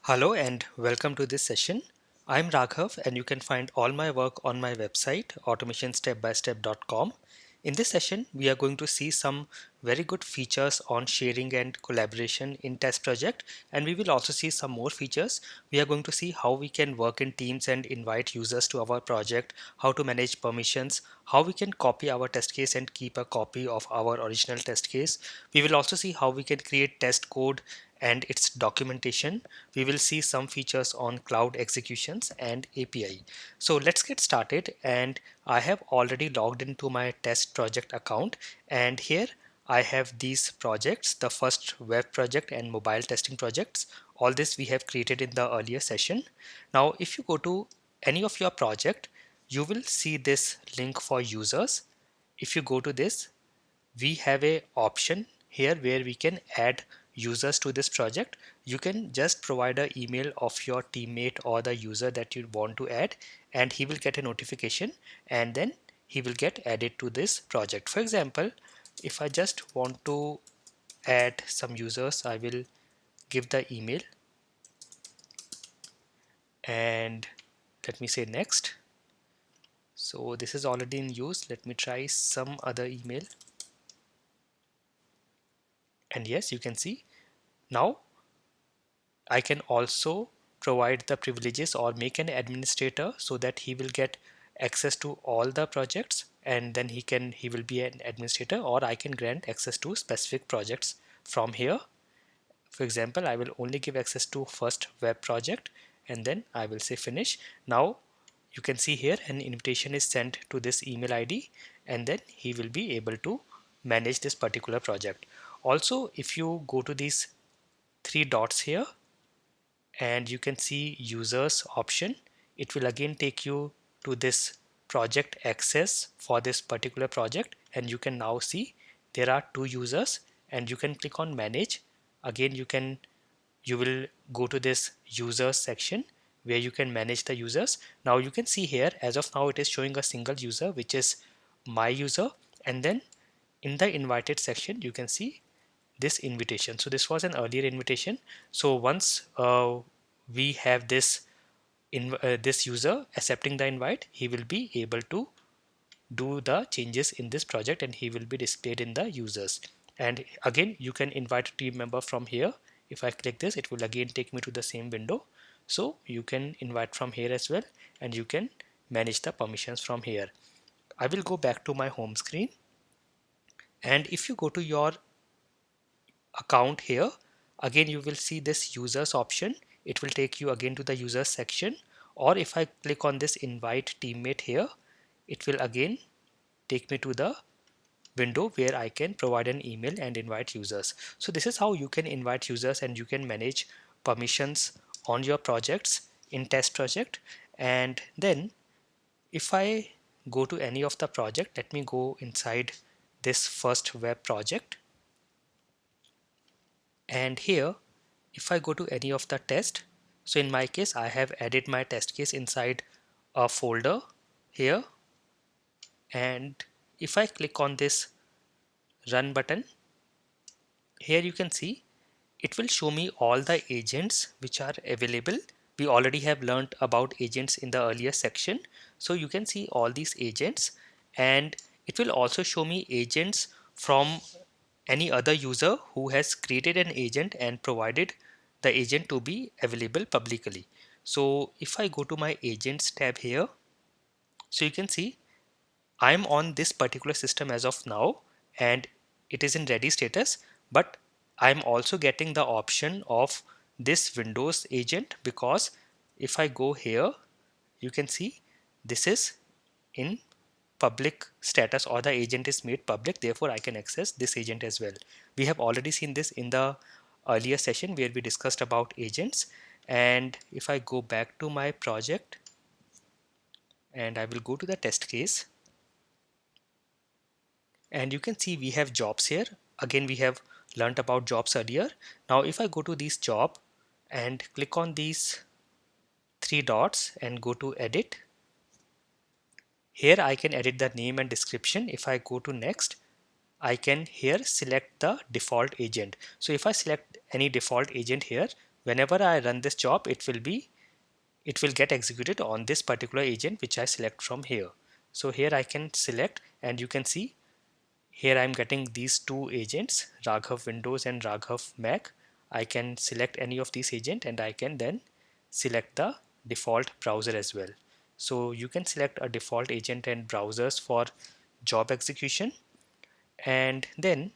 Hello and welcome to this session. I'm Raghav and you can find all my work on my website automationstepbystep.com. In this session, we are going to see some very good features on sharing and collaboration in TestProject, and we will also see some more features. We are going to see how we can work in teams and invite users to our project, how to manage permissions, how we can copy our test case and keep a copy of our original test case. We will also see how we can create test code and its documentation. We will see some features on cloud executions and API. So let's get started, and I have already logged into my test project account, and here I have these projects, the first web project and mobile testing projects. All this we have created in the earlier session. Now if you go to any of your project, you will see this link for users. If you go to this, we have a option here where we can add users to this project. You can just provide an email of your teammate or the user that you want to add, and he will get a notification, and then he will get added to this project. For example, if I just want to add some users, I will give the email and let me say next. So this is already in use. Let me try some other email, and yes, you can see now I can also provide the privileges or make an administrator so that he will get access to all the projects, and then he will be an administrator, or I can grant access to specific projects from here. For example, I will only give access to first web project, and then I will say finish. Now you can see here an invitation is sent to this email ID, and then he will be able to manage this particular project. Also, if you go to these three dots here and you can see users option, it will again take you to this project access for this particular project, and you can now see there are two users, and you can click on manage. Again, you will go to this users section where you can manage the users. Now you can see here, as of now it is showing a single user, which is my user, and then in the invited section you can see this invitation. So this was an earlier invitation. So once we have this user accepting the invite, he will be able to do the changes in this project, and he will be displayed in the users. And again, you can invite a team member from here. If I click this, it will again take me to the same window. So you can invite from here as well, and you can manage the permissions from here. I will go back to my home screen, and if you go to your account here, again you will see this users option. It will take you again to the users section, or if I click on this invite teammate here, it will again take me to the window where I can provide an email and invite users. So this is how you can invite users and you can manage permissions on your projects in test project. And then if I go to any of the project, let me go inside this first web project, and here if I go to any of the test, so in my case I have added my test case inside a folder here, and if I click on this run button, here you can see it will show me all the agents which are available. We already have learned about agents in the earlier section, so you can see all these agents, and it will also show me agents from any other user who has created an agent and provided the agent to be available publicly. So if I go to my agents tab here, so you can see I'm on this particular system as of now, and it is in ready status, but I'm also getting the option of this Windows agent, because if I go here, you can see this is in public status, or the agent is made public, therefore I can access this agent as well. We have already seen this in the earlier session where we discussed about agents. And if I go back to my project and I will go to the test case, and you can see we have jobs here. Again, we have learned about jobs earlier. Now if I go to these job and click on these three dots and go to edit, here I can edit the name and description. If I go to next, I can here select the default agent. So if I select any default agent here, whenever I run this job, it will get executed on this particular agent which I select from here. So here I can select, and you can see here I'm getting these two agents, Raghav Windows and Raghav Mac. I can select any of these agents, and I can then select the default browser as well. So you can select a default agent and browsers for job execution. And then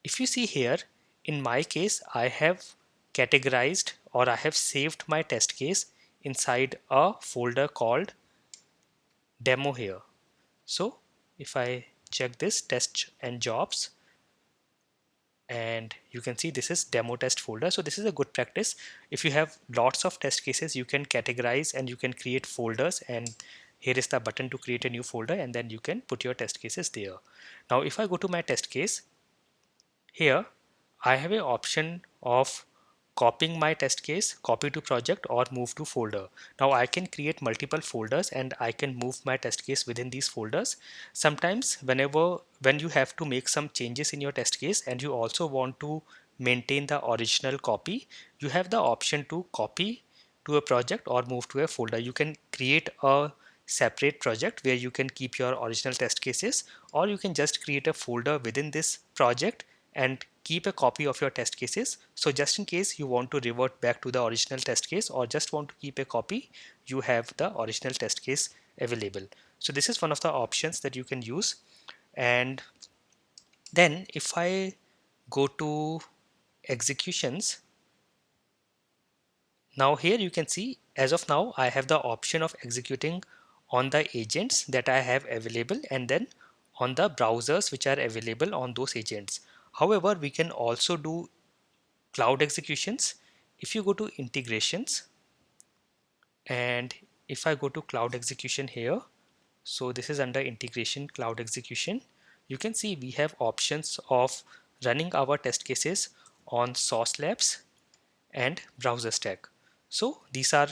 if you see here, in my case, I have categorized, or I have saved my test case inside a folder called demo here. So if I check this test and jobs, and you can see this is demo test folder. So this is a good practice. If you have lots of test cases, you can categorize and you can create folders, and here is the button to create a new folder, and then you can put your test cases there. Now if I go to my test case, here I have an option of copying my test case, copy to project, or move to folder. Now I can create multiple folders and I can move my test case within these folders. Sometimes when you have to make some changes in your test case and you also want to maintain the original copy, you have the option to copy to a project or move to a folder. You can create a separate project where you can keep your original test cases, or you can just create a folder within this project and keep a copy of your test cases. So just in case you want to revert back to the original test case or just want to keep a copy, you have the original test case available. So this is one of the options that you can use. And then if I go to executions, now here you can see as of now I have the option of executing on the agents that I have available and then on the browsers which are available on those agents. However, we can also do cloud executions. If you go to integrations, and if I go to cloud execution here, so this is under integration cloud execution, you can see we have options of running our test cases on source labs and browser stack. So these are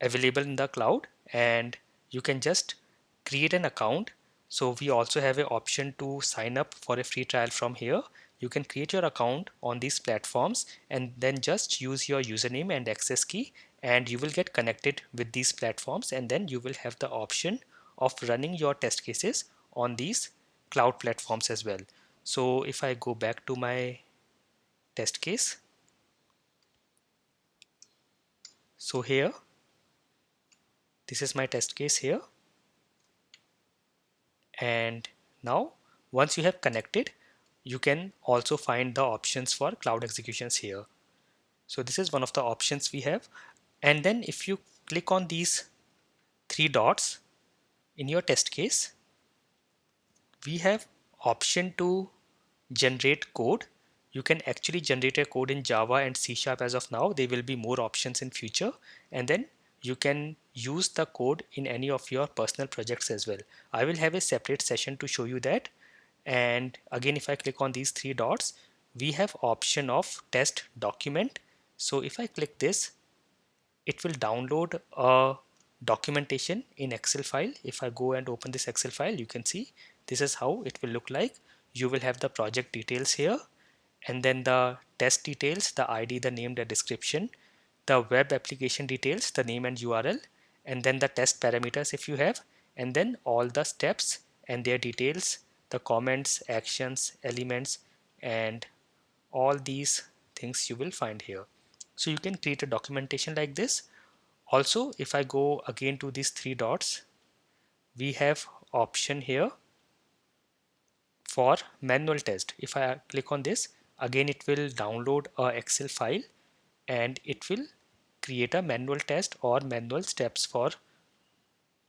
available in the cloud, and you can just create an account. So we also have an option to sign up for a free trial from here. You can create your account on these platforms and then just use your username and access key, and you will get connected with these platforms, and then you will have the option of running your test cases on these cloud platforms as well. So if I go back to my test case, so here this is my test case here. And now once you have connected, you can also find the options for cloud executions here. So this is one of the options we have. And then if you click on these three dots in your test case, we have option to generate code. You can actually generate a code in Java and C# as of now. There will be more options in future, and then you can use the code in any of your personal projects as well. I will have a separate session to show you that. And again, if I click on these three dots, we have option of test document. So if I click this, it will download a documentation in Excel file. If I go and open this Excel file, you can see this is how it will look like. You will have the project details here, and then the test details, the ID, the name, the description, the web application details, the name and URL, and then the test parameters if you have, and then all the steps and their details, the comments, actions, elements, and all these things you will find here. So you can create a documentation like this. Also, if I go again to these three dots, we have option here for manual test. If I click on this, again it will download a Excel file and it will create a manual test or manual steps for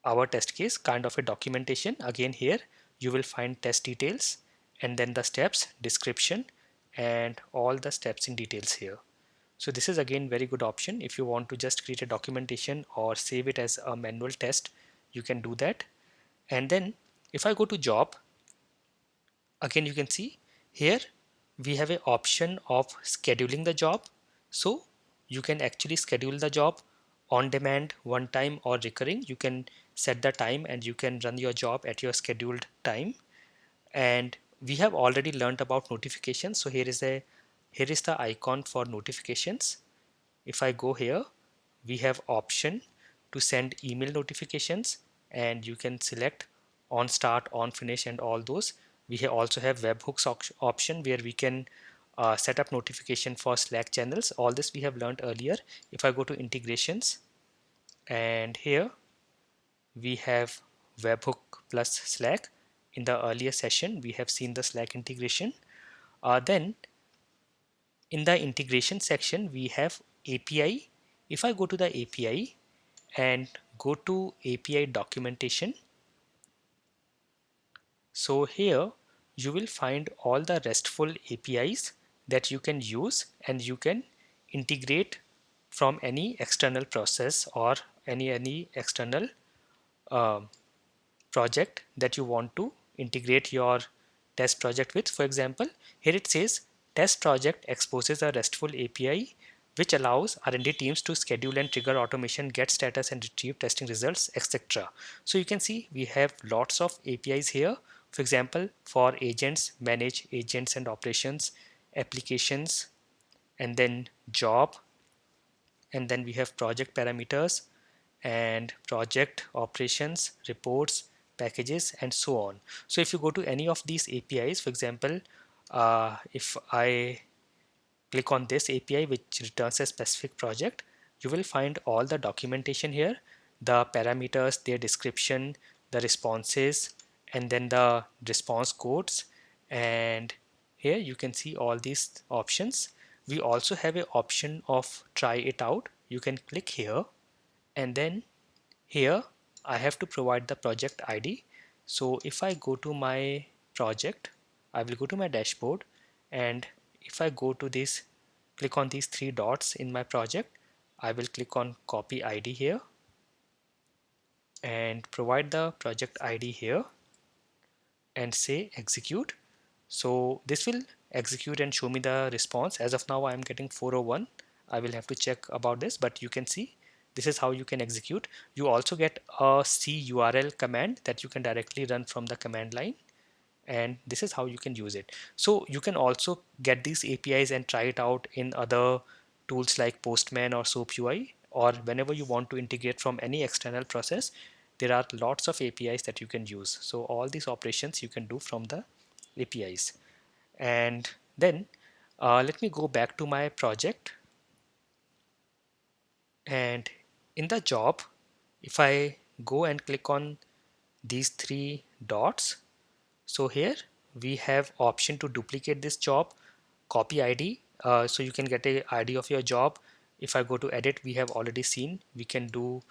our test case, kind of a documentation. Again here you will find test details and then the steps, description, and all the steps in details here. So this is again very good option. If you want to just create a documentation or save it as a manual test, you can do that. And then if I go to job, again you can see here we have an option of scheduling the job. So you can actually schedule the job on demand, one time, or recurring. You can set the time and you can run your job at your scheduled time. And we have already learned about notifications. So here is the icon for notifications. if I go here, we have option to send email notifications, and you can select on start, on finish, and all those. We also have webhooks option where we can set up notification for Slack channels. All this we have learned earlier. If I go to integrations, and here we have webhook plus Slack. In the earlier session we have seen the Slack integration. Then in the integration section we have API. If I go to the API and go to API documentation, so here you will find all the RESTful APIs that you can use, and you can integrate from any external process or any external um, project that you want to integrate your test project with. For example, here it says test project exposes a RESTful API which allows R&D teams to schedule and trigger automation, get status and retrieve testing results, etc. So you can see we have lots of APIs here. For example, for agents, manage agents and operations, applications, and then job, and then we have project parameters and project operations, reports, packages, and so on. So if you go to any of these APIs, for example, if I click on this API which returns a specific project, you will find all the documentation here, the parameters, their description, the responses, and then the response codes. And here you can see all these options. We also have an option of try it out. You can click here, and then here I have to provide the project ID. So if I go to my project, I will go to my dashboard, and if I go to this, click on these three dots in my project, I will click on copy ID here and provide the project ID here and say execute. So this will execute and show me the response. As of now I am getting 401. I will have to check about this, but you can see this is how you can execute. You also get a curl command that you can directly run from the command line, and this is how you can use it. So you can also get these APIs and try it out in other tools like Postman or SoapUI, or whenever you want to integrate from any external process. There are lots of APIs that you can use. So all these operations you can do from the APIs. And then let me go back to my project, and in the job, if I go and click on these three dots, so here we have option to duplicate this job, copy ID, so you can get a ID of your job. If I go to edit, we have already seen we can do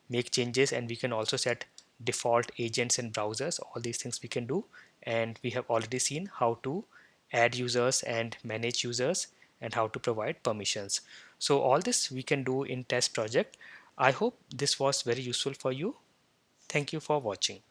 make changes, and we can also set default agents and browsers. All these things we can do, and we have already seen how to add users and manage users and how to provide permissions. So all this we can do in test project. I hope this was very useful for you. Thank you for watching.